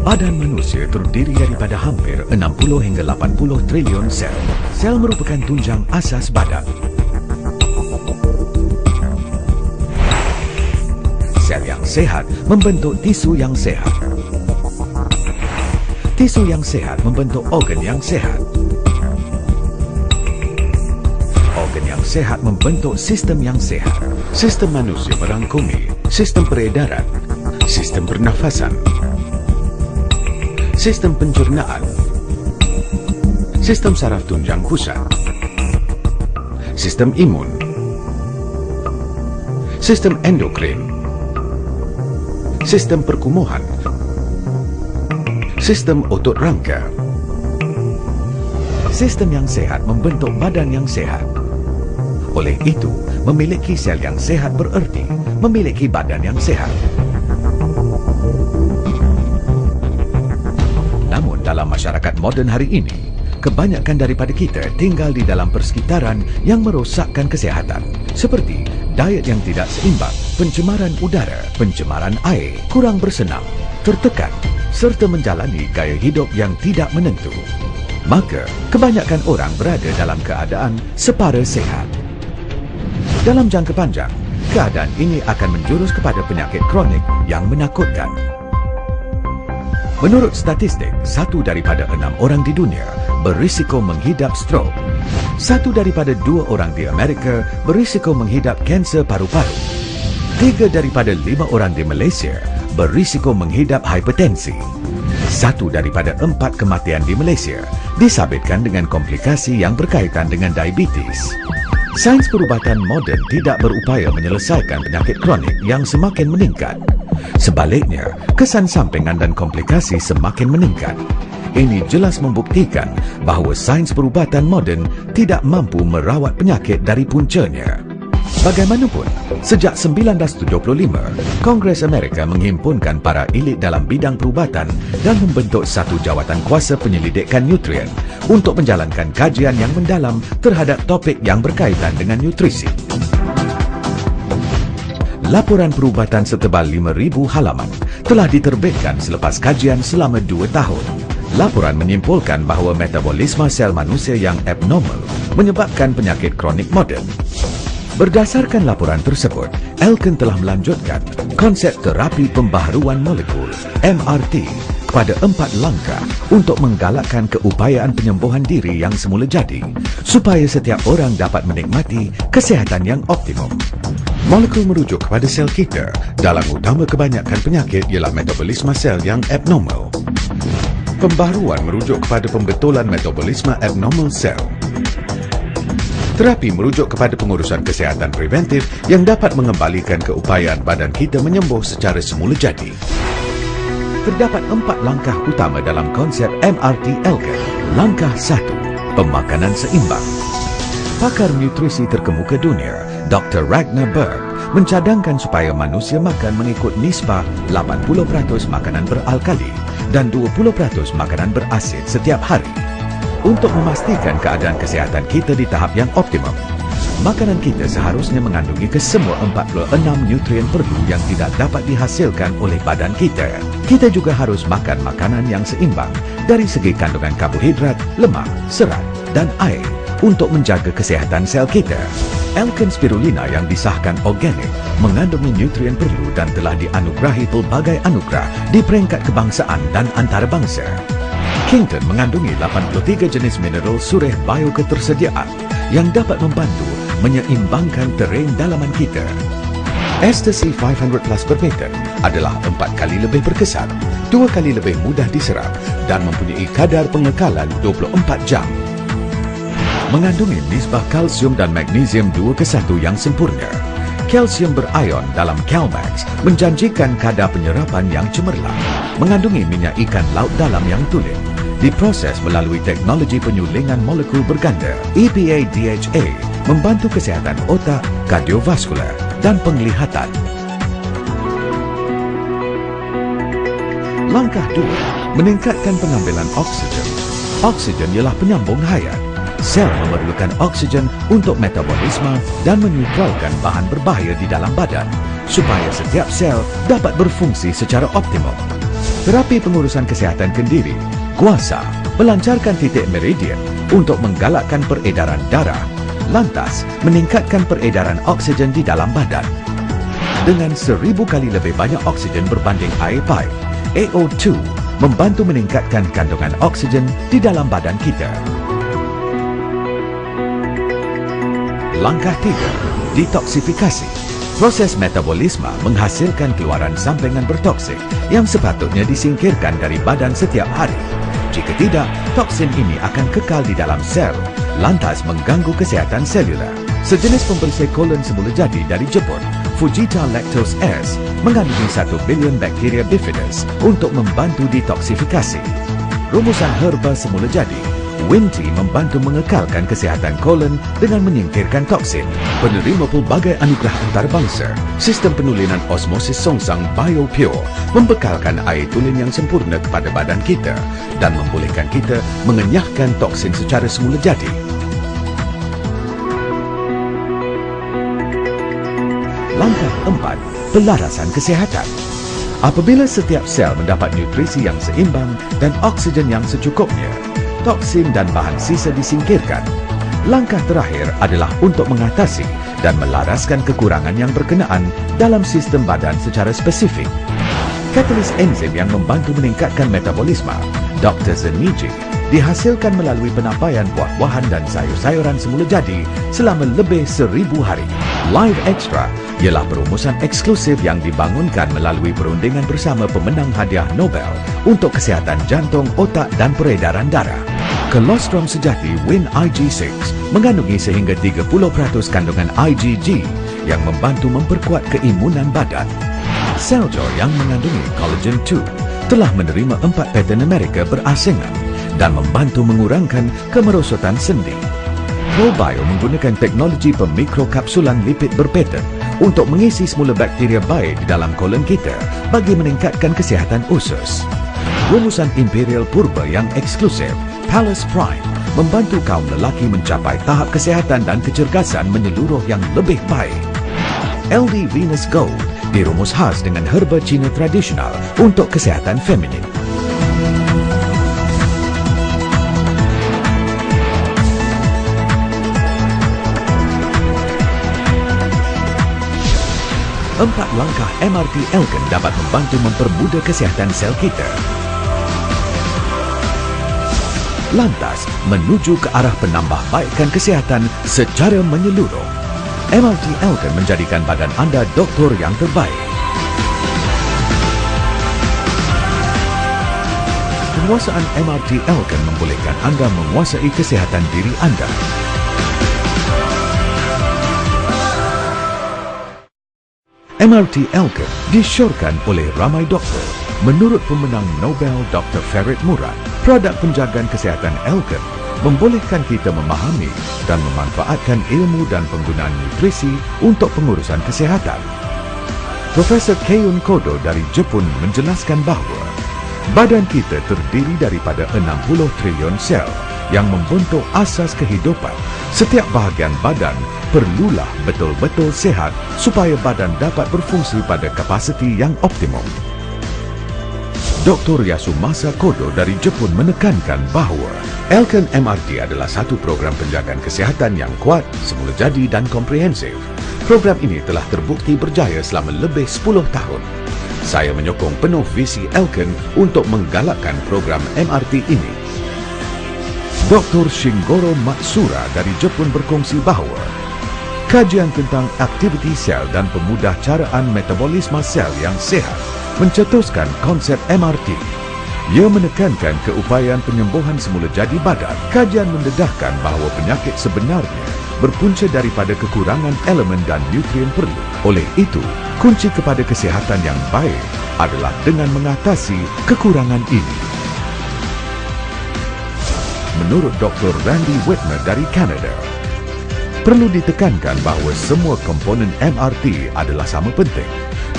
Badan manusia terdiri daripada hampir 60 hingga 80 triliun sel. Sel merupakan tunjang asas badan. Sel yang sehat membentuk tisu yang sehat. Tisu yang sehat membentuk organ yang sehat. Organ yang sehat membentuk sistem yang sehat. Sistem manusia merangkumi sistem peredaran, sistem pernafasan, sistem pencernaan, sistem saraf tunjang pusat, sistem imun, sistem endokrin, sistem perkumuhan, sistem otot rangka. Sistem yang sehat membentuk badan yang sehat. Oleh itu, memiliki sel yang sehat bererti memiliki badan yang sehat. Namun dalam masyarakat moden hari ini, kebanyakan daripada kita tinggal di dalam persekitaran yang merosakkan kesihatan, seperti diet yang tidak seimbang, pencemaran udara, pencemaran air, kurang bersenam, tertekan, serta menjalani gaya hidup yang tidak menentu. Maka, kebanyakan orang berada dalam keadaan separa sehat. Dalam jangka panjang, keadaan ini akan menjurus kepada penyakit kronik yang menakutkan. Menurut statistik, 1 daripada 6 orang di dunia berisiko menghidap stroke. 1 daripada 2 orang di Amerika berisiko menghidap kanser paru-paru. 3 daripada 5 orang di Malaysia berisiko menghidap hipertensi. 1 daripada 4 kematian di Malaysia disabitkan dengan komplikasi yang berkaitan dengan diabetes. Sains perubatan moden tidak berupaya menyelesaikan penyakit kronik yang semakin meningkat. Sebaliknya, kesan sampingan dan komplikasi semakin meningkat. Ini jelas membuktikan bahawa sains perubatan moden tidak mampu merawat penyakit dari puncanya. Bagaimanapun, sejak 1975, Kongres Amerika menghimpunkan para elit dalam bidang perubatan dan membentuk satu jawatan kuasa penyelidikan nutrien untuk menjalankan kajian yang mendalam terhadap topik yang berkaitan dengan nutrisi. Laporan perubatan setebal 5,000 halaman telah diterbitkan selepas kajian selama 2 tahun. Laporan menyimpulkan bahawa metabolisme sel manusia yang abnormal menyebabkan penyakit kronik moden. Berdasarkan laporan tersebut, Elkin telah melanjutkan konsep terapi pembaharuan molekul (MRT) kepada 4 langkah untuk menggalakkan keupayaan penyembuhan diri yang semula jadi supaya setiap orang dapat menikmati kesihatan yang optimum. Molekul merujuk kepada sel kita. Dalam utama kebanyakan penyakit ialah metabolisme sel yang abnormal. Pembaharuan merujuk kepada pembetulan metabolisme abnormal sel. Terapi merujuk kepada pengurusan kesihatan preventif yang dapat mengembalikan keupayaan badan kita menyembuh secara semula jadi. Terdapat 4 langkah utama dalam konsep MRT Elkin. Langkah 1, pemakanan seimbang. Pakar nutrisi terkemuka dunia, Dr. Ragnar Berg, mencadangkan supaya manusia makan mengikut nisbah 80% makanan beralkali dan 20% makanan berasid setiap hari. Untuk memastikan keadaan kesihatan kita di tahap yang optimum, makanan kita seharusnya mengandungi kesemua 46 nutrien perlu yang tidak dapat dihasilkan oleh badan kita. Kita juga harus makan makanan yang seimbang dari segi kandungan karbohidrat, lemak, serat dan air untuk menjaga kesihatan sel kita. Elkin spirulina yang disahkan organik mengandungi nutrien perlu dan telah dianugerahi pelbagai anugerah di peringkat kebangsaan dan antarabangsa. Kington mengandungi 83 jenis mineral surih bioketersediaan yang dapat membantu menyeimbangkan tereng dalaman kita. Ecstasy 500 Plus per meter adalah 4 kali lebih berkesan, 2 kali lebih mudah diserap dan mempunyai kadar pengekalan 24 jam. Mengandungi nisbah kalsium dan magnesium 2:1 yang sempurna. Kalsium berion dalam Calmax menjanjikan kadar penyerapan yang cemerlang. Mengandungi minyak ikan laut dalam yang tulen. Diproses melalui teknologi penyulingan molekul berganda. EPA DHA membantu kesihatan otak, kardiovaskular dan penglihatan. Langkah 2, meningkatkan pengambilan oksigen. Oksigen ialah penyambung hayat. Sel memerlukan oksigen untuk metabolisme dan menetralkan bahan berbahaya di dalam badan supaya setiap sel dapat berfungsi secara optimum. Terapi pengurusan kesihatan kendiri kuasa melancarkan titik meridian untuk menggalakkan peredaran darah, lantas meningkatkan peredaran oksigen di dalam badan. Dengan 1000 kali lebih banyak oksigen berbanding air pipe, AO2 membantu meningkatkan kandungan oksigen di dalam badan kita. Langkah 3, detoksifikasi. Proses metabolisme menghasilkan keluaran sampingan bertoksik yang sepatutnya disingkirkan dari badan setiap hari. Jika tidak, toksin ini akan kekal di dalam sel, lantas mengganggu kesihatan selular. Sejenis pembersih kolon semula jadi dari Jepun, Fujita Lactose S, mengandungi 1 bilion bakteria bifidus untuk membantu detoksifikasi. Rumusan herba semula jadi, Win Tea membantu mengekalkan kesihatan kolon dengan menyingkirkan toksin. Penerima pelbagai anugerah antarabangsa, sistem penulinan osmosis Songsang BioPure membekalkan air tulen yang sempurna kepada badan kita dan membolehkan kita mengenyahkan toksin secara semula jadi. Langkah 4, pelarasan kesihatan. Apabila setiap sel mendapat nutrisi yang seimbang dan oksigen yang secukupnya, toksin dan bahan sisa disingkirkan. Langkah terakhir adalah untuk mengatasi dan melaraskan kekurangan yang berkenaan dalam sistem badan secara spesifik. Katalis enzim yang membantu meningkatkan metabolisme, Dr. Zeniji, dihasilkan melalui penampaian buah-buahan dan sayur-sayuran semula jadi selama lebih 1000 hari. Live Extra ialah perumusan eksklusif yang dibangunkan melalui perundingan bersama pemenang hadiah Nobel untuk kesihatan jantung, otak dan peredaran darah. Kolostrum sejati Win IG6 mengandungi sehingga 30% kandungan IgG yang membantu memperkuat keimunan badan. Celjoy yang mengandungi collagen 2 telah menerima 4 paten Amerika berasingan dan membantu mengurangkan kemerosotan sendi. ProBio menggunakan teknologi pemikrokapsulan lipid berpaten untuk mengisi semula bakteria baik di dalam kolon kita bagi meningkatkan kesihatan usus. Rumusan Imperial Purba yang eksklusif, Palace Prime, membantu kaum lelaki mencapai tahap kesihatan dan kecergasan menyeluruh yang lebih baik. LD Venus Gold dirumus khas dengan herba Cina tradisional untuk kesihatan feminin. Empat langkah MRT Elken dapat membantu mempermudah kesihatan sel kita. Lantas, menuju ke arah penambahbaikan kesihatan secara menyeluruh. MRT Elken menjadikan badan anda doktor yang terbaik. Penguasaan MRT Elken membolehkan anda menguasai kesihatan diri anda. MRT Elken disyorkan oleh ramai doktor. Menurut pemenang Nobel Dr. Farid Murad, produk penjagaan kesihatan Elken membolehkan kita memahami dan memanfaatkan ilmu dan penggunaan nutrisi untuk pengurusan kesihatan. Profesor Keun Kodo dari Jepun menjelaskan bahawa badan kita terdiri daripada 60 trilion sel yang membentuk asas kehidupan. Setiap bahagian badan perlulah betul-betul sihat supaya badan dapat berfungsi pada kapasiti yang optimum. Dr. Yasumasa Kodo dari Jepun menekankan bahawa Elken MRT adalah satu program penjagaan kesihatan yang kuat, semula jadi dan komprehensif. Program ini telah terbukti berjaya selama lebih 10 tahun. Saya menyokong penuh visi Elken untuk menggalakkan program MRT ini. Dr. Shingoro Matsura dari Jepun berkongsi bahawa kajian tentang aktiviti sel dan pemudah caraan metabolisme sel yang sihat mencetuskan konsep MRT. Ia menekankan keupayaan penyembuhan semula jadi badan. Kajian mendedahkan bahawa penyakit sebenarnya berpunca daripada kekurangan elemen dan nutrien perlu. Oleh itu, kunci kepada kesihatan yang baik adalah dengan mengatasi kekurangan ini. Menurut Dr. Randy Whitmer dari Kanada, perlu ditekankan bahawa semua komponen MRT adalah sama penting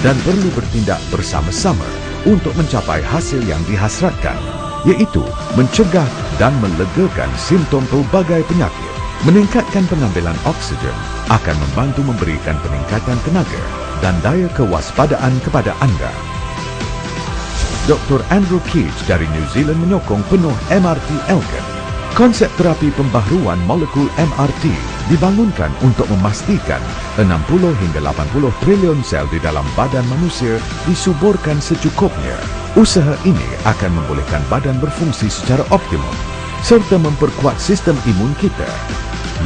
dan perlu bertindak bersama-sama untuk mencapai hasil yang dihasratkan, iaitu mencegah dan melegakan simptom pelbagai penyakit. Meningkatkan pengambilan oksigen akan membantu memberikan peningkatan tenaga dan daya kewaspadaan kepada anda. Dr. Andrew Keach dari New Zealand menyokong penuh MRT Elkin. Konsep terapi pembaharuan molekul MRT dibangunkan untuk memastikan 60 hingga 80 triliun sel di dalam badan manusia disuburkan secukupnya. Usaha ini akan membolehkan badan berfungsi secara optimum serta memperkuat sistem imun kita.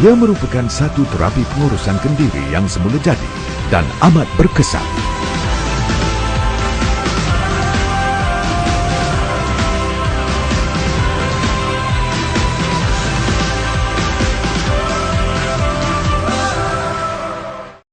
Ia merupakan satu terapi pengurusan kendiri yang semula jadi dan amat berkesan.